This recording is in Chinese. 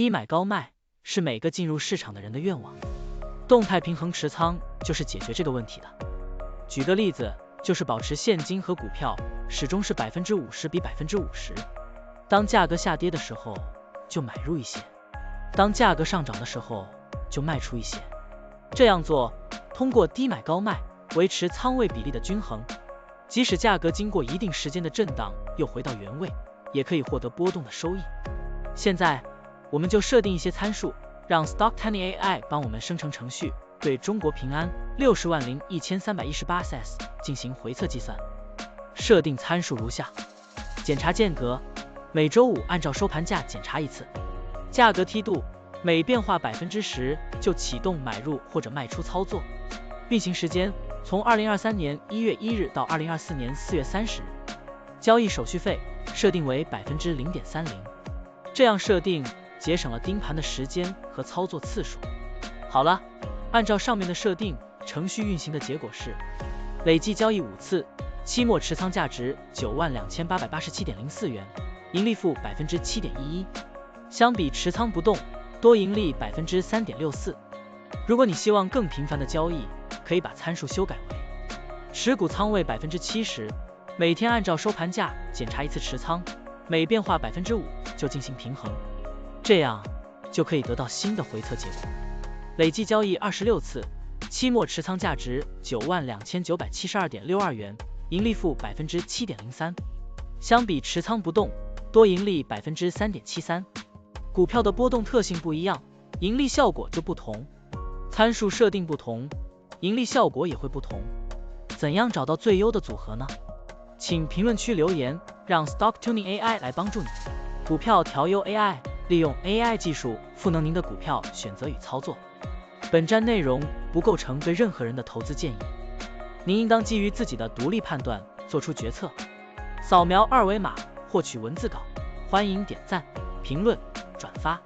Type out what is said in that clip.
低买高卖是每个进入市场的人的愿望，动态平衡持仓就是解决这个问题的。举个例子，就是保持现金和股票始终是50%比50%，当价格下跌的时候就买入一些，当价格上涨的时候就卖出一些。这样做，通过低买高卖维持仓位比例的均衡，即使价格经过一定时间的震荡又回到原位，也可以获得波动的收益。现在我们就设定一些参数，让 Stock Tuning AI 帮我们生成程序，对中国平安601318 进行回测计算。设定参数如下：检查间隔，每周五按照收盘价检查一次；价格梯度，每变化10%就启动买入或者卖出操作；运行时间从2023年1月1日到2024年4月30日；交易手续费设定为0.30%。这样设定节省了盯盘的时间和操作次数。好了，按照上面的设定，程序运行的结果是累计交易5次，期末持仓价值92887.04元，盈利负7.11%，相比持仓不动，多盈利3.64%。如果你希望更频繁的交易，可以把参数修改为持股仓位70%，每天按照收盘价检查一次持仓，每变化5%就进行平衡，这样就可以得到新的回测结果。累计交易26次，期末持仓价值92972.62元，盈利负7.03%，相比持仓不动，多盈利3.73%。股票的波动特性不一样，盈利效果就不同，参数设定不同，盈利效果也会不同。怎样找到最优的组合呢？请评论区留言，让 Stock Tuning AI 来帮助你。股票调优 AI， 利用 AI 技术赋能您的股票选择与操作。本站内容不构成对任何人的投资建议，您应当基于自己的独立判断做出决策。扫描二维码获取文字稿，欢迎点赞、评论、转发。